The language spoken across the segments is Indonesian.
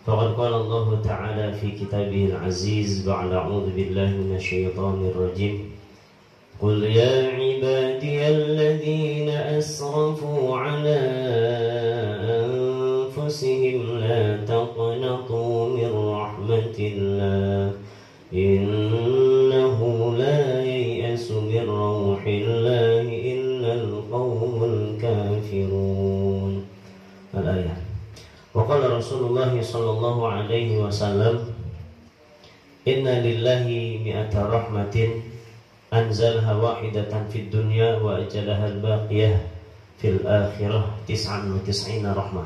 فقد قال الله تعالى في كتابه العزيز بعد أعوذ بالله من الشيطان الرجيم قل يا عبادي الذين أسرفوا على أنفسهم لا تقنطوا من رحمة الله إنه لا ييأس من روح الله إلا القوم الكافرون. الآية. وقال رسول الله صلى الله عليه وسلم إن لله مئة رحمة أنزلها واحدة في الدنيا وأجلها الباقية في الآخرة 99 رحمة.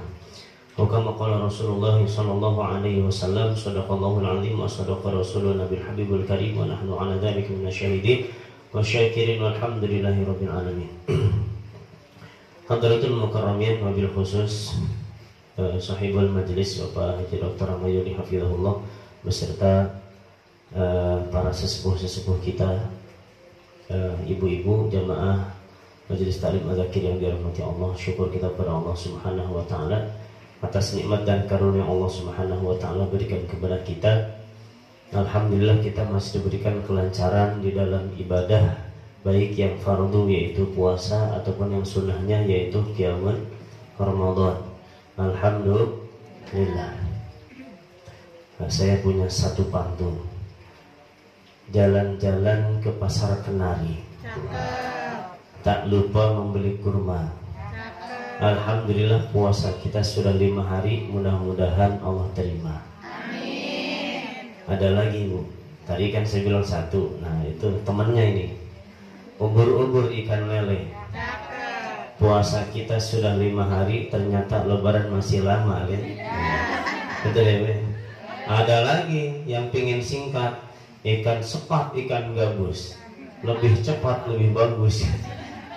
وكما قال رسول الله صلى الله عليه وسلم صدق الله العظيم وصدق رسولنا بالحبيب الكريم ونحن على ذلك من الشاهدين والشاكرين والحمد لله رب العالمين. Hadratul Mukarramin wabil khusus Sahibul Majlis Bapak Haji Dr. Ramayudi Hafizahullah beserta para sesepuh-sesepuh kita, ibu-ibu jamaah Majelis Ta'lim Adzakir yang dirahmati Allah. Syukur kita kepada Allah Subhanahu wa taala atas nikmat dan karunia Allah Subhanahu wa taala berikan kepada kita. Alhamdulillah kita masih diberikan kelancaran di dalam ibadah, baik yang fardu yaitu puasa ataupun yang sunnahnya yaitu qiyamul Ramadan. Alhamdulillah. Saya punya satu pantun. Jalan-jalan ke pasar Kenari, tak lupa membeli kurma. Alhamdulillah puasa kita sudah 5 hari, mudah-mudahan Allah terima. Amin. Ada lagi Bu, tadi kan saya bilang 1. Nah itu temannya ini, ubur-ubur ikan lele. Puasa kita sudah 5 hari, ternyata lebaran masih lama kan? Betul ya Bu? Ada lagi yang pingin singkat, ikan sepat, ikan gabus, lebih cepat, lebih bagus.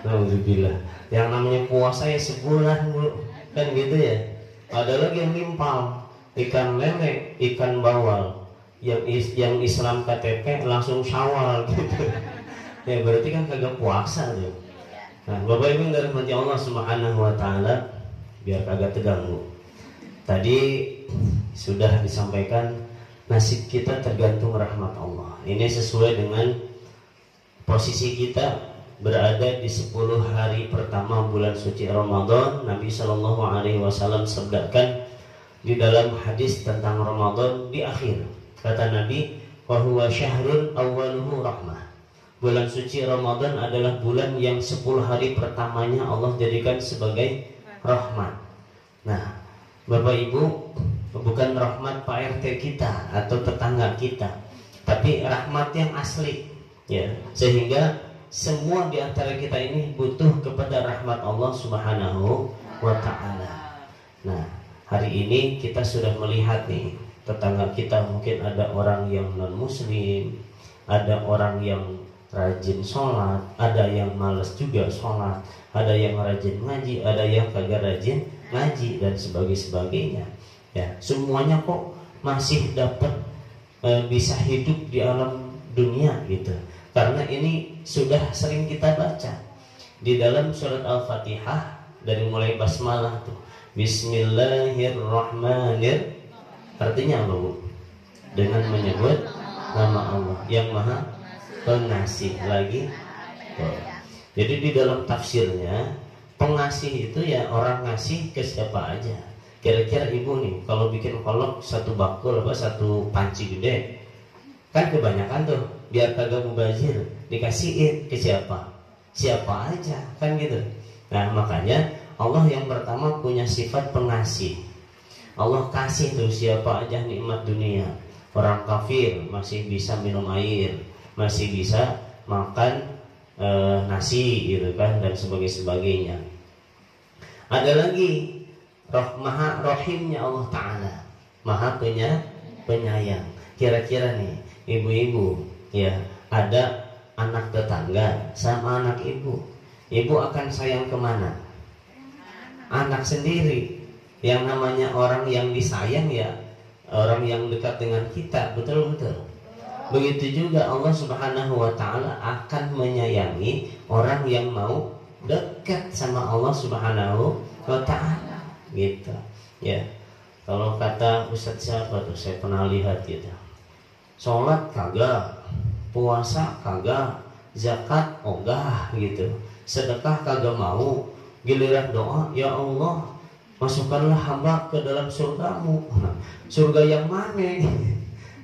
Alhamdulillah. Yang namanya puasa ya sebulan Bu, kan gitu ya. Ada lagi yang nimpal, ikan lele, ikan bawal. Yang Islam KTP langsung Syawal gitu. Ya berarti kan kagak puasa tuh. Nah, Bapak Ibu yang dirahmati Allah Subhanahu wa taala, biar kagak tegang Bu. Tadi sudah disampaikan nasib kita tergantung rahmat Allah. Ini sesuai dengan posisi kita berada di 10 hari pertama bulan suci Ramadan. Nabi Shallallahu alaihi wasallam sabdakan di dalam hadis tentang Ramadan di akhir. Kata Nabi, "Wa huwa syahrun awwaluhu rahmah." Bulan suci Ramadan adalah bulan yang 10 hari pertamanya Allah jadikan sebagai rahmat. Nah, Bapak Ibu, bukan rahmat Pak RT kita atau tetangga kita, tapi rahmat yang asli, ya. Sehingga semua di antara kita ini butuh kepada rahmat Allah Subhanahu wa taala. Nah, hari ini kita sudah melihat nih, tetangga kita mungkin ada orang yang non-muslim, ada orang yang rajin sholat, ada yang malas juga sholat, ada yang rajin ngaji, ada yang kagak rajin ngaji dan sebagainya. Ya, semuanya kok masih dapat bisa hidup di alam dunia gitu. Karena ini sudah sering kita baca di dalam surat Al-Fatihah dari mulai basmalah tuh. Bismillahirrahmanirrahim. Artinya apa Bu? Dengan menyebut nama Allah yang Maha Pengasih lagi. Jadi di dalam tafsirnya pengasih itu ya orang ngasih ke siapa aja. Kira-kira ibu nih kalau bikin kolak satu bakul apa satu panci gede, kan kebanyakan tuh biar kagak mubazir dikasihin ke siapa? Siapa aja kan gitu. Nah makanya Allah yang pertama punya sifat pengasih. Allah kasih tuh siapa aja nikmat dunia. Orang kafir masih bisa minum air, masih bisa makan nasi gitu kan dan sebagainya. Ada lagi Maha Rohimnya Allah Ta'ala, Maha penyayang. Kira-kira nih ibu-ibu ya, ada anak tetangga sama anak ibu, ibu akan sayang kemana? Anak sendiri. Yang namanya orang yang disayang ya orang yang dekat dengan kita, betul-betul. Begitu juga Allah Subhanahu wa taala akan menyayangi orang yang mau dekat sama Allah Subhanahu wa taala gitu. Ya. Kalau kata Ustadz siapa tuh, saya pernah lihat gitu, sholat kagak, puasa kagak, zakat ogah gitu, sedekah kagak mau, giliran doa, ya Allah masukkanlah hamba ke dalam surgamu. Surga yang mana?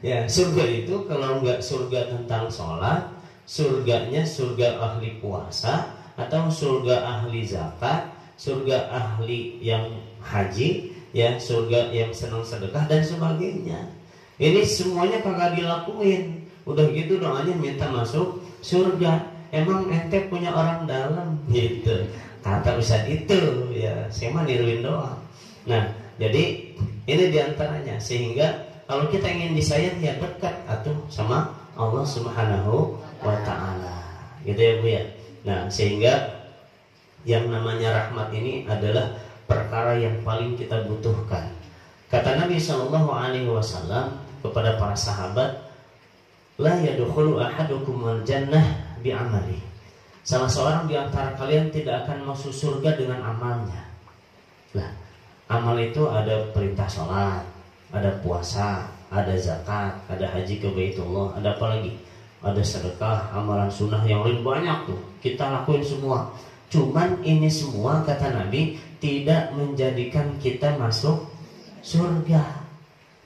Ya, surga itu kalau nggak surga tentang sholat, surganya surga ahli puasa, atau surga ahli zakat, surga ahli yang haji, ya, surga yang senang sedekah dan sebagainya. Ini semuanya kagak dilakuin. Udah gitu doanya minta masuk surga. Emang ente punya orang dalam gitu, kata Ustadz itu, ya saya mah niruin doang. Nah, jadi ini diantaranya. Sehingga kalau kita ingin disayang, ya dekat atuh sama Allah Subhanahu wa ta'ala, gitu ya Bu ya. Nah, sehingga yang namanya rahmat ini adalah perkara yang paling kita butuhkan. Kata Nabi Shallallahu Alaihi Wasallam kepada para sahabat, la yadkhulu ahadukum al-jannah bi'amali. Salah seorang di antara kalian tidak akan masuk surga dengan amalnya. Lah, amal itu ada perintah sholat, ada puasa, ada zakat, ada haji ke Baitullah, ada apa lagi? Ada sedekah, amalan sunnah yang lain banyak tuh. Kita lakuin semua. Cuman ini semua kata Nabi tidak menjadikan kita masuk surga.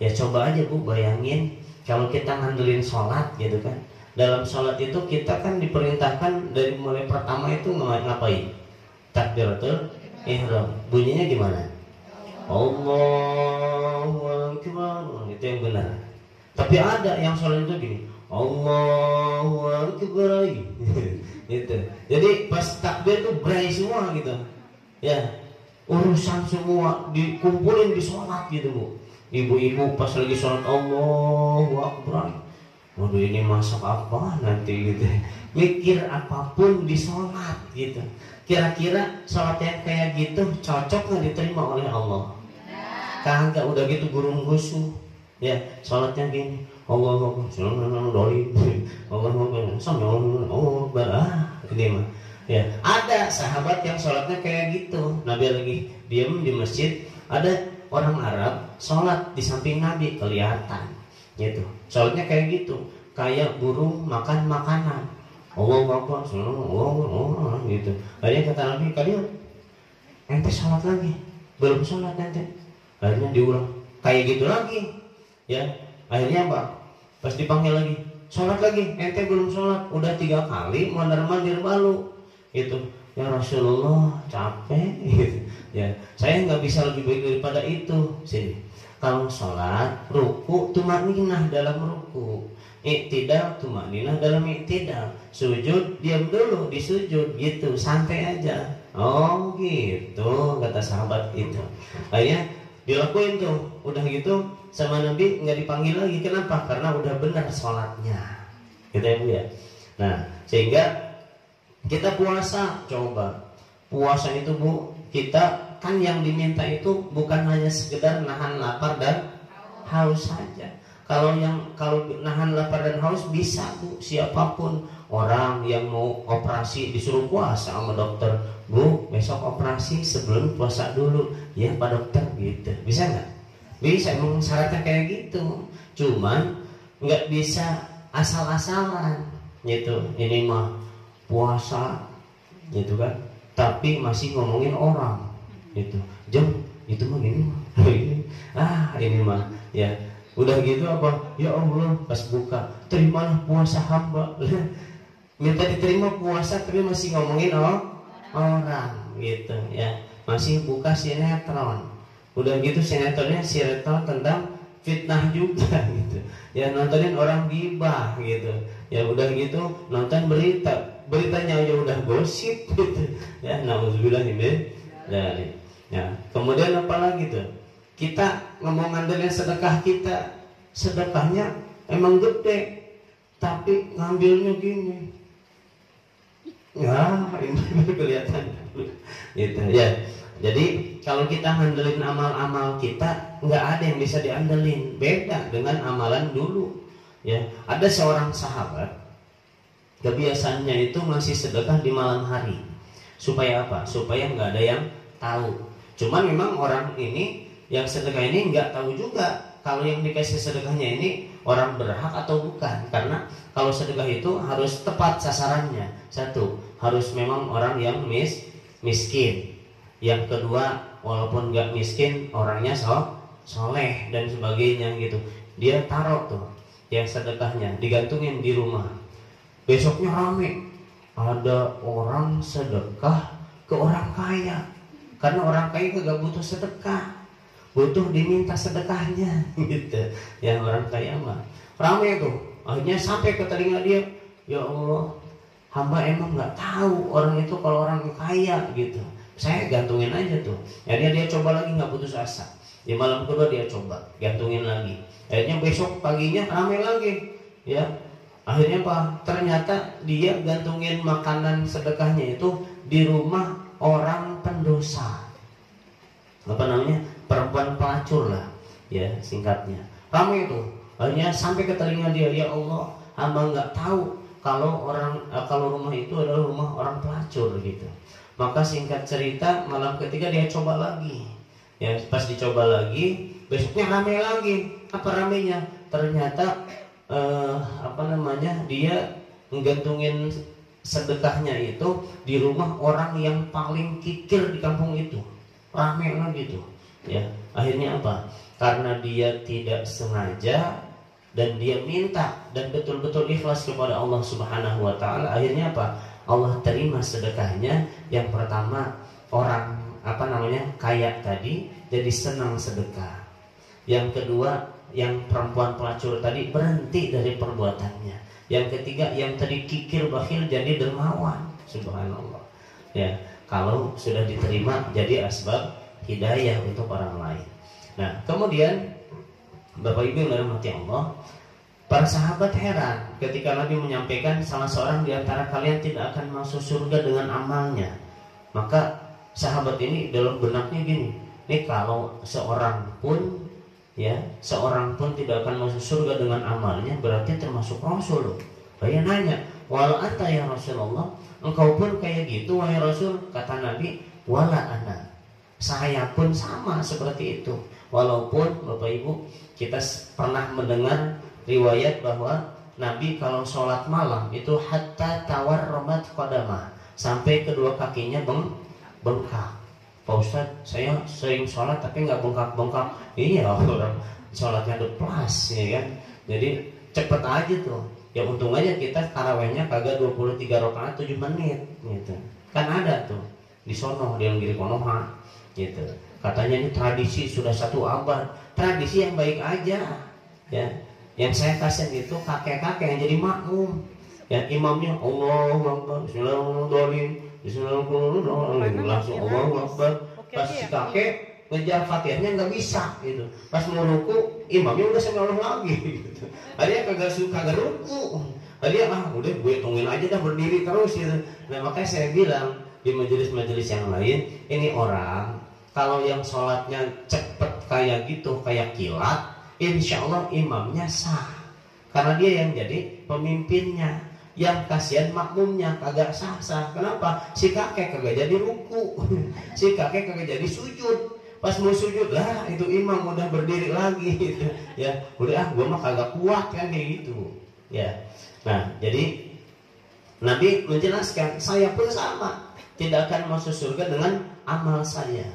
Ya coba aja Bu bayangin kalau kita ngandelin sholat gitu kan. Dalam sholat itu kita kan diperintahkan dari mulai pertama itu ngapain? Takbiratul ihram. Bunyinya gimana? Allahu Akbar. Itu yang benar. Tapi ada yang sholat itu gini, Allahu Akbar. Gitu. Jadi pas takbir tuh berai semua gitu. Ya, urusan semua dikumpulin di sholat gitu Bu. Ibu-ibu pas lagi sholat Allahu Akbar, waduh ini masak apa nanti gitu, mikir apapun di sholat gitu. Kira-kira sholat yang kayak gitu cocok nggak diterima oleh Allah? Kagak. Udah gitu gurung gusuh. Ya, sholatnya gini, Allahu Akbar, Allahu Akbar, ini mah. Ya, ada sahabat yang sholatnya kayak gitu. Nabi lagi diem di masjid, ada orang Arab sholat di samping Nabi, kelihatan gitu. Sholatnya kayak gitu, kayak burung makan makanan. Allahu Akbar, gitu. Akhirnya kata Nabi, kalian ente sholat lagi? Belum sholat ente? Akhirnya diulang, kayak gitu lagi. Ya, akhirnya apa? Pas dipanggil lagi, sholat lagi, ente belum sholat, udah 3 kali mondar-mandir balu, gitu. Ya Rasulullah capek, gitu. Ya, saya nggak bisa lebih baik daripada itu. Sini, kalau sholat, ruku tumakninah dalam ruku, iktidal tumakninah dalam iktidal, sujud diam dulu di sujud, gitu, santai aja. Oh gitu, kata sahabat itu. Akhirnya dilakuin tuh, udah gitu sama Nabi nggak dipanggil lagi. Kenapa? Karena udah benar sholatnya, gitu ya Bu ya. Nah, sehingga kita puasa, coba puasa itu Bu, kita kan yang diminta itu bukan hanya sekedar nahan lapar dan haus saja. Kalau nahan lapar dan haus bisa Bu, siapapun. Orang yang mau operasi disuruh puasa sama dokter, Bu besok operasi sebelum puasa dulu ya Pak dokter, gitu. Bisa nggak? Bisa, emang syaratnya kayak gitu. Cuman nggak bisa asal-asalan gitu. Ini mah puasa gitu kan, tapi masih ngomongin orang gitu. Jom itu mah gini mah ini mah ya udah gitu apa, ya Allah pas buka, terimalah puasa hamba. Minta diterima puasa tapi masih ngomongin orang gitu ya, masih buka sinetron. Udah gitu sinetronnya tentang fitnah juga gitu ya, nontonin orang gibah gitu ya. Udah gitu nonton beritanya aja udah gosip gitu ya. Nauzubillah min dzalik. Ya, kemudian apa lagi tuh? Kita ngomong ngandelin sedekah, kita sedekahnya emang gede tapi ngambilnya gini. Ya, ini kelihatan gitu ya. Jadi kalau kita ngandelin amal-amal kita, nggak ada yang bisa diandelin. Beda dengan amalan dulu ya. Ada seorang sahabat, kebiasaannya itu masih sedekah di malam hari. Supaya apa? Supaya nggak ada yang tahu. Cuman memang orang ini Yang sedekah ini nggak tahu juga kalau yang dikasih sedekahnya ini orang berhak atau bukan. Karena kalau sedekah itu harus tepat sasarannya. Satu, harus memang orang yang miskin. Yang kedua, walaupun nggak miskin, orangnya soleh dan sebagainya gitu. Dia taruh tuh yang sedekahnya, digantungin di rumah. Besoknya rame, ada orang sedekah ke orang kaya. Karena orang kaya gak butuh sedekah, butuh diminta sedekahnya gitu. Yang orang kaya mah rame tuh. Akhirnya sampai ke telinga dia, ya Allah, hamba emang nggak tahu orang itu kalau orang kaya gitu. Saya gantungin aja tuh. Akhirnya dia coba lagi, nggak putus asa. Di malam kedua dia coba gantungin lagi. Akhirnya besok paginya rame lagi, ya. Akhirnya apa? Ternyata dia gantungin makanan sedekahnya itu di rumah orang pendosa. Apa namanya? Perempuan pelacur lah, ya singkatnya. Ramai itu. Akhirnya sampai ke telinga dia, ya Allah, hamba nggak tahu kalau rumah itu adalah rumah orang pelacur gitu. Maka singkat cerita, malam ketiga dia coba lagi. Ya, pas dicoba lagi, besoknya ramai lagi. Apa ramainya? Ternyata dia menggantungin sedekahnya itu di rumah orang yang paling kikir di kampung itu. Ramai lagi tuh. Ya, akhirnya apa? Karena dia tidak sengaja dan dia minta dan betul-betul ikhlas kepada Allah Subhanahu wa taala, akhirnya apa? Allah terima sedekahnya. Yang pertama, orang kaya tadi jadi senang sedekah. Yang kedua, yang perempuan pelacur tadi berhenti dari perbuatannya. Yang ketiga, yang tadi kikir bakhil jadi dermawan. Subhanallah. Ya, kalau sudah diterima jadi asbab hidayah untuk orang lain. Nah, kemudian Bapak Ibu yang dirahmati Allah, para sahabat heran ketika Nabi menyampaikan salah seorang di antara kalian tidak akan masuk surga dengan amalnya. Maka sahabat ini dalam benaknya gini, nih kalau seorang pun tidak akan masuk surga dengan amalnya, berarti termasuk Rasul loh. Saya nanya, wala anta ya Rasulullah, engkau pun kayak gitu wahai Rasul? Kata Nabi, wala ana, saya pun sama seperti itu. Walaupun Bapak Ibu, kita pernah mendengar riwayat bahwa Nabi kalau sholat malam itu hatta tawarramat qadamah, sampai kedua kakinya bengkak. Pak Ustadz, saya sering sholat tapi nggak bengkak-bengkak. Iya, orang sholatnya deplas, ya kan. Jadi cepet aja tuh. Ya untung aja kita tarawihnya kagak 23 rakaat 7 menit gitu. Kan ada tuh di sono, di Anggiri Konoha gitu. Katanya ini tradisi sudah 1 abad. Tradisi yang baik aja, ya. Yang saya kasihan itu kakek-kakek yang jadi makmum. Ya, imamnya Allahu Akbar, Bismillahirrahmanirrahim, Bismillahirrahmanirrahim, langsung Allahu Akbar. Pas si kakek ngejar Fatihahnya nggak bisa gitu. Pas mau ruku, imamnya udah sembilan lagi gitu. Dia kagak ruku. Dia udah gue tungguin aja dah berdiri terus gitu. Nah makanya saya bilang di majelis-majelis yang lain, ini orang kalau yang sholatnya cepet kayak gitu, kayak kilat, insya Allah imamnya sah. Karena dia yang jadi pemimpinnya. Yang kasihan makmumnya kagak sah-sah. Kenapa? Si kakek kagak jadi ruku, si kakek kagak jadi sujud. Pas mau sujud lah itu imam udah berdiri lagi gitu. Ya udah gue mah kagak kuat kan kayak gitu. Ya, nah jadi Nabi menjelaskan, saya pun sama, tidak akan masuk surga dengan amal saya.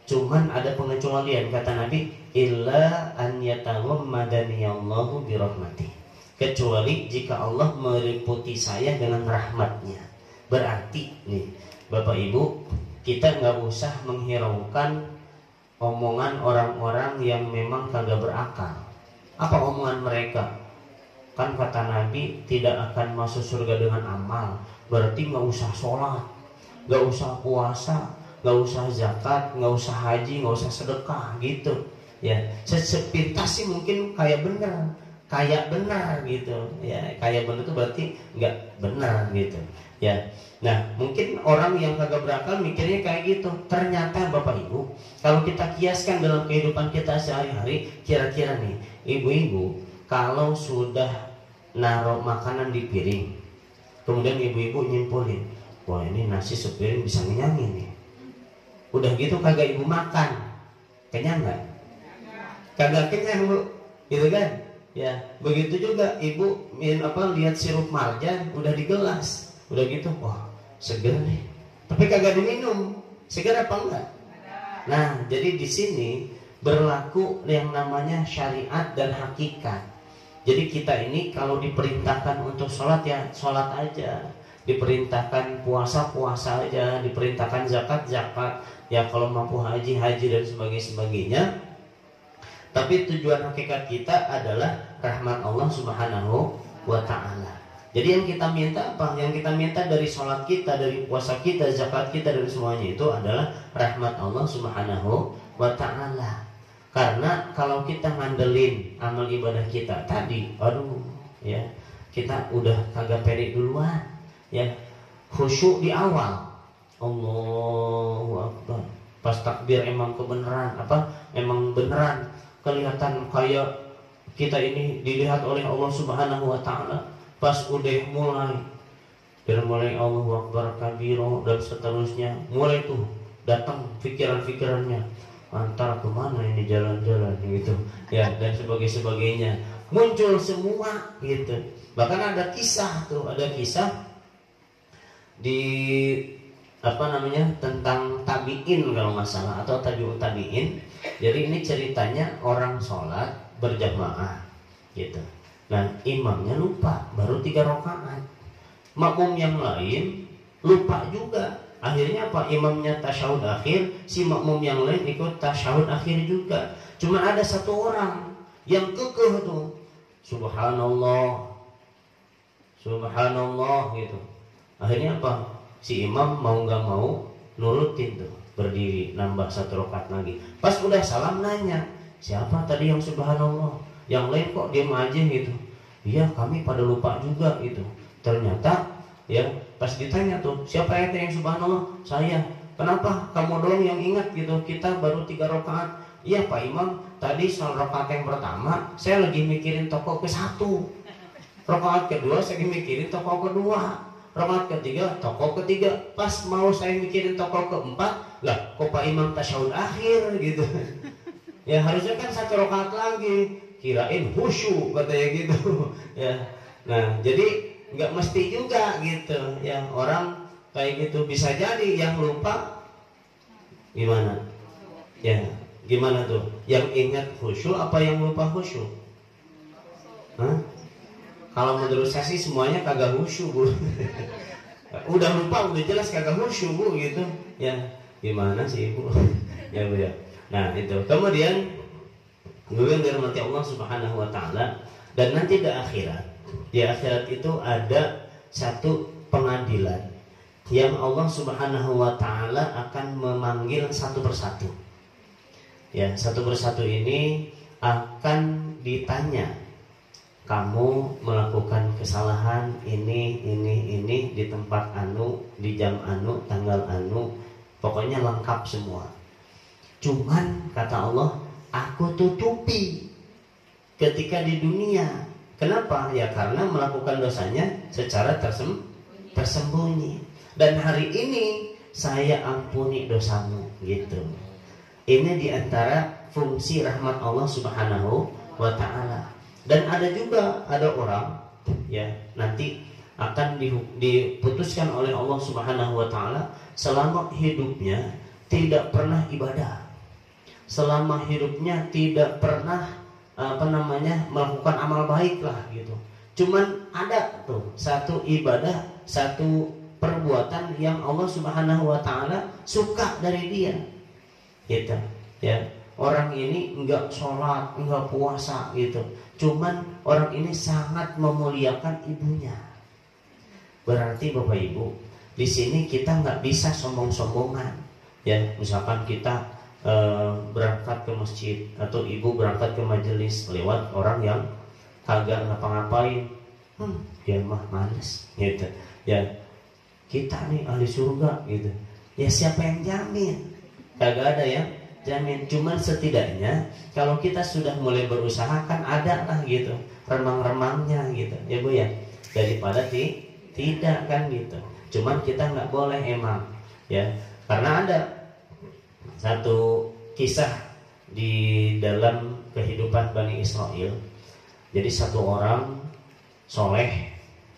Cuman ada pengecualian, kata Nabi, illa an yataghammadaniyallahu birahmatih, kecuali jika Allah meliputi saya dengan rahmatnya. Berarti nih Bapak Ibu, kita nggak usah menghiraukan omongan orang-orang yang memang kagak berakal. Apa omongan mereka? Kan kata Nabi tidak akan masuk surga dengan amal. Berarti nggak usah sholat, nggak usah puasa, nggak usah zakat, nggak usah haji, nggak usah sedekah gitu. Ya, sepintas sih mungkin kayak benar gitu ya, kayak benar itu berarti nggak benar gitu ya. Nah mungkin orang yang kagak berakal mikirnya kayak gitu. Ternyata Bapak Ibu, kalau kita kiaskan dalam kehidupan kita sehari-hari, kira-kira nih ibu-ibu kalau sudah naruh makanan di piring, kemudian ibu-ibu nyimpulin, wah ini nasi sepiring bisa ngenyangin nih, udah gitu kagak ibu makan, kenyang nggak? kagak kenyang Bu, gitu kan? Ya, begitu juga ibu lihat sirup marjan udah di gelas, udah gitu, wah seger nih, tapi kagak diminum, seger apa enggak? Nah, jadi di sini berlaku yang namanya syariat dan hakikat. Jadi kita ini kalau diperintahkan untuk sholat ya sholat aja, diperintahkan puasa puasa aja, diperintahkan zakat zakat, ya kalau mampu haji haji dan sebagainya. Tapi tujuan hakikat kita adalah rahmat Allah Subhanahu wa ta'ala. Jadi yang kita minta apa? Yang kita minta dari sholat kita, dari puasa kita, zakat kita, dari semuanya itu adalah rahmat Allah Subhanahu wa ta'ala. Karena kalau kita ngandelin amal ibadah kita tadi, aduh ya, kita udah kagak pede duluan ya. Khusyuk di awal, Allahu Akbar, pas takbir emang kebenaran emang beneran kelihatan kayak kita ini dilihat oleh Allah Subhanahu wa ta'ala. Pas udah mulai Allahu Akbar kabiro dan seterusnya, mulai tuh datang pikiran-pikirannya, antara kemana ini jalan-jalan gitu ya, dan sebagainya muncul semua gitu. Bahkan ada kisah di tentang tabi'in kalau nggak salah, atau tabi'ut tabi'in. Jadi ini ceritanya orang sholat berjamaah gitu. Nah imamnya lupa, baru 3 rakaat. Makmum yang lain lupa juga. Akhirnya apa? Imamnya tasyahud akhir, si makmum yang lain ikut tasyahud akhir juga. Cuma ada satu orang yang kekeh tuh, subhanallah gitu. Akhirnya apa? Si imam mau nggak mau nurutin tuh, berdiri nambah 1 rakaat lagi. Pas udah salam nanya, siapa tadi yang subhanallah? Yang lain kok diam aja gitu. Iya kami pada lupa juga gitu. Ternyata ya pas ditanya tuh, siapa yang subhanallah? Saya. Kenapa kamu doang yang ingat gitu? Kita baru 3 rakaat. Iya Pak Imam, tadi soal rakaat yang pertama saya lagi mikirin toko ke-1. Rakaat kedua saya mikirin toko kedua. Rakaat ketiga toko ketiga. Pas mau saya mikirin toko keempat, lah kok Pak Imam tasyahud akhir gitu. Ya harusnya kan 1 rakaat lagi. Kirain khusyuk katanya gitu ya. Nah jadi nggak mesti juga gitu ya, orang kayak gitu. Bisa jadi yang lupa gimana ya, gimana tuh, yang ingat khusyuk apa yang lupa khusyuk? Kalau menurut saya sih semuanya kagak khusyuk Bu. Udah lupa udah jelas kagak khusyuk Bu gitu ya. Gimana sih Bu? Ya Bu ya. Nah itu kemudian yang dirahmati Allah Subhanahu wa ta'ala. Dan nanti di akhirat itu ada satu pengadilan yang Allah Subhanahu wa ta'ala akan memanggil satu persatu. Ya, satu persatu ini akan ditanya, kamu melakukan kesalahan ini di tempat anu, di jam anu, tanggal anu, pokoknya lengkap semua. Cuman kata Allah, aku tutupi ketika di dunia. Kenapa? Ya karena melakukan dosanya secara tersembunyi. Dan hari ini saya ampuni dosamu gitu. Ini diantara fungsi rahmat Allah Subhanahu wa ta'ala. Dan ada orang ya nanti akan diputuskan oleh Allah Subhanahu wa ta'ala selama hidupnya tidak pernah ibadah, selama hidupnya tidak pernah melakukan amal baik lah gitu. Cuman ada tuh satu ibadah, satu perbuatan yang Allah Subhanahu wa ta'ala suka dari dia gitu ya. Orang ini enggak sholat, enggak puasa gitu, cuman orang ini sangat memuliakan ibunya. Berarti Bapak Ibu, di sini kita nggak bisa sombong-sombongan ya. Misalkan kita berangkat ke masjid atau ibu berangkat ke majelis lewat orang yang kagak ngapa-ngapain, dia mah males gitu ya. Kita nih ahli surga gitu ya, siapa yang jamin? Kagak ada yang jamin. Cuman setidaknya kalau kita sudah mulai berusaha kan ada lah gitu remang-remangnya gitu ya Bu ya, daripada tidak kan gitu. Cuman kita nggak boleh emang ya, karena ada satu kisah di dalam kehidupan Bani Israel. Jadi satu orang soleh,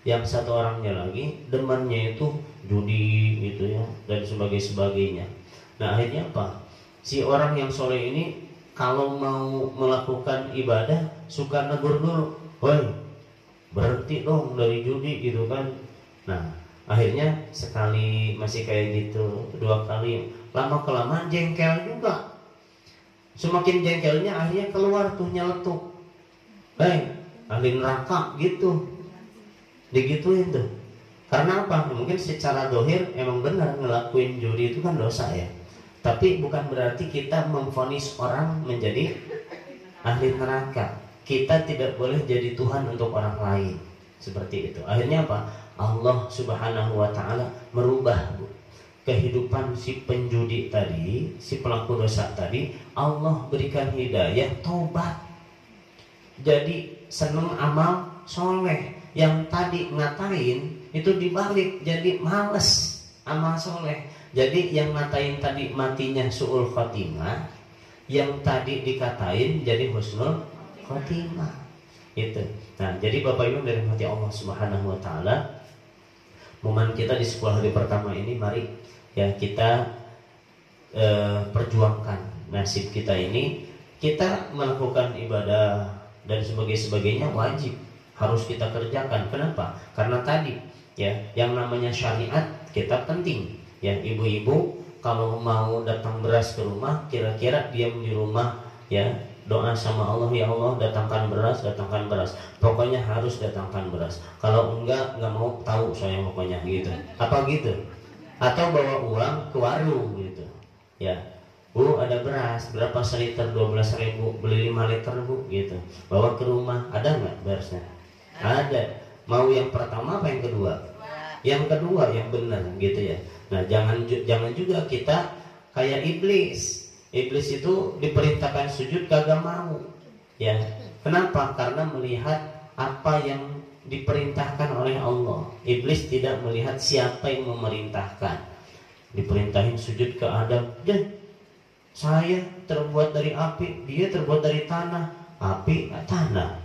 yang satu orangnya lagi demennya itu judi gitu ya, dan sebagainya. Nah akhirnya apa? Si orang yang soleh ini kalau mau melakukan ibadah suka negur dulu, woi berhenti dong dari judi gitu kan. Nah akhirnya sekali masih kayak gitu, dua kali, lama kelamaan jengkel juga. Semakin jengkelnya akhirnya keluar tuh nyeletuk, ahli neraka gitu, digituin tuh. Karena apa? Mungkin secara dohir emang benar ngelakuin judi itu kan dosa ya, tapi bukan berarti kita memvonis orang menjadi ahli neraka. Kita tidak boleh jadi Tuhan untuk orang lain. Seperti itu. Akhirnya apa? Allah Subhanahu wa ta'ala merubah kehidupan si penjudi tadi, si pelaku dosa tadi. Allah berikan hidayah taubat, jadi seneng amal soleh. Yang tadi ngatain itu dibalik, jadi males amal soleh. Jadi yang ngatain tadi matinya su'ul khotimah, yang tadi dikatain jadi husnul khotimah. Itu. Nah, jadi Bapak Ibu dari hati Allah Subhanahu wa taala, momen kita di 10 hari pertama ini, mari ya kita perjuangkan nasib kita ini. Kita melakukan ibadah dan sebagainya wajib, harus kita kerjakan. Kenapa? Karena tadi ya, yang namanya syariat kita penting. Ya, ibu-ibu kalau mau datang beras ke rumah, kira-kira diam di rumah ya, doa sama Allah, ya Allah datangkan beras. Pokoknya harus datangkan beras. Kalau enggak mau tahu saya pokoknya gitu. Apa gitu? Atau bawa uang ke warung gitu. Ya. Bu, ada beras, berapa seliter? 12.000, beli 5 liter bu gitu. Bawa ke rumah, ada nggak berasnya? Ada. Mau yang pertama apa yang kedua? Yang kedua yang benar gitu ya. Nah, jangan juga kita kayak iblis. Iblis itu diperintahkan sujud kagak mau. Ya. Kenapa? Karena melihat apa yang diperintahkan oleh Allah. Iblis tidak melihat siapa yang memerintahkan. Diperintahin sujud ke Adam. Saya terbuat dari api, dia terbuat dari tanah. Api, tanah.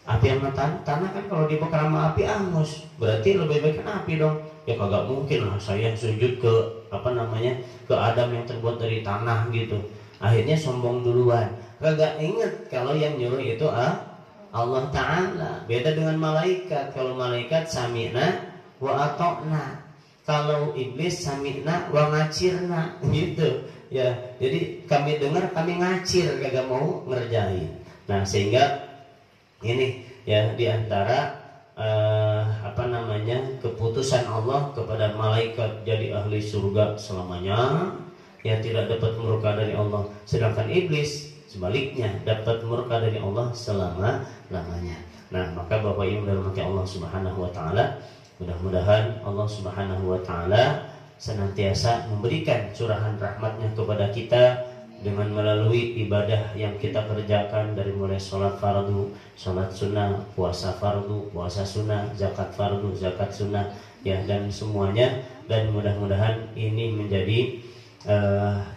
Api sama tanah kan kalau dibakar sama api angus. Berarti lebih baik kan api dong. Ya kagak mungkin lah saya sujud ke ke Adam yang terbuat dari tanah gitu. Akhirnya sombong duluan. Kagak inget kalau yang nyuruh itu Allah Ta'ala. Beda dengan malaikat. Kalau malaikat sami'na wa ata'na. Kalau iblis sami'na wa ngacirna gitu. Ya, jadi kami dengar, kami ngacir, kagak mau ngerjain. Nah, sehingga ini ya diantara keputusan Allah kepada malaikat jadi ahli surga selamanya, ya tidak dapat murka dari Allah. Sedangkan iblis sebaliknya dapat murka dari Allah selama-lamanya. Nah, maka Bapak Ibu dalam hati Allah Subhanahu wa taala, mudah-mudahan Allah Subhanahu wa taala senantiasa memberikan curahan rahmatnya kepada kita dengan melalui ibadah yang kita kerjakan, dari mulai sholat fardu, sholat sunnah, puasa fardu, puasa sunnah, zakat fardu, zakat sunnah, ya, dan semuanya. Dan mudah-mudahan ini menjadi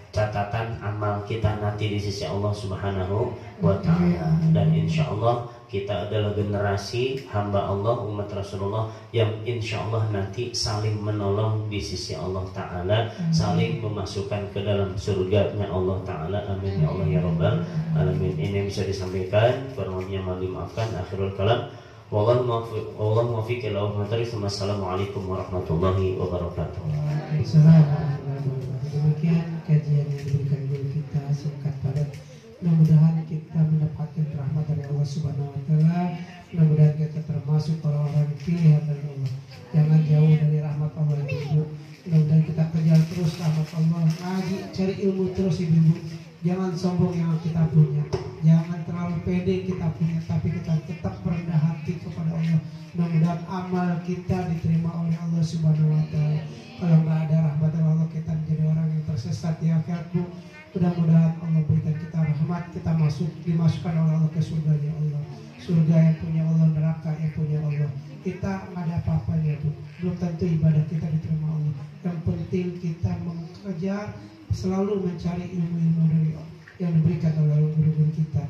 catatan amal kita nanti di sisi Allah Subhanahu wa ta'ala. Dan insya Allah kita adalah generasi hamba Allah, umat Rasulullah, yang insya Allah nanti saling menolong di sisi Allah Ta'ala, saling memasukkan ke dalam surganya Allah Ta'ala. Amin ya Allah ya Rabbal Alamin. Ini yang bisa disampaikan, kurang lebihnya mohon dimaafkan. Akhirul kalam, wallahu muwaffiq ila aqwamit thoriq. Wassalamualaikum warahmatullahi wabarakatuh. Demikian kajian yang diberikan guru kita, singkat padat. Mudah-mudahan kita mendapatkan rahmat dari Allah Subhanahu wa taala. Mudah-mudahan kita termasuk orang-orang pilihan dari Allah. Jangan jauh dari rahmat Allah ibu. Mudah-mudahan kita kejar terus rahmat Allah. Ngaji, cari ilmu terus ibu. Jangan sombong yang kita punya. Jangan terlalu pede kita punya, tapi kita tetap rendah hati kepada Allah. Mudah-mudahan amal kita diterima oleh Allah Subhanahu wa taala. Kalau nggak ada rahmat Allah, kita menjadi orang yang tersesat di akhiratku. Mudah-mudahan Allah berikan kita rahmat, kita dimasukkan oleh Allah ke surganya Allah. Surga yang punya Allah, neraka yang punya Allah. Kita nggak ada apa-apanya tuh. Belum tentu ibadah kita diterima Allah. Yang penting kita mengejar, selalu mencari ilmu-ilmu dari Allah yang diberikan oleh guru-guru kita.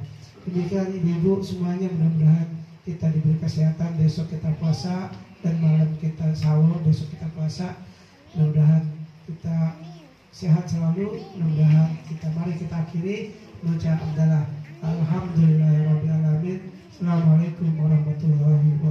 Demikian ibu-ibu semuanya, mudah-mudahan kita diberi kesehatan, besok kita puasa dan malam kita sahur, besok kita puasa. Mudah-mudahan kita sehat selalu. Mudah-mudahan mari kita akhiri mengucap adalah alhamdulillahirabbil alamin. Assalamualaikum warahmatullahi wabarakatuh.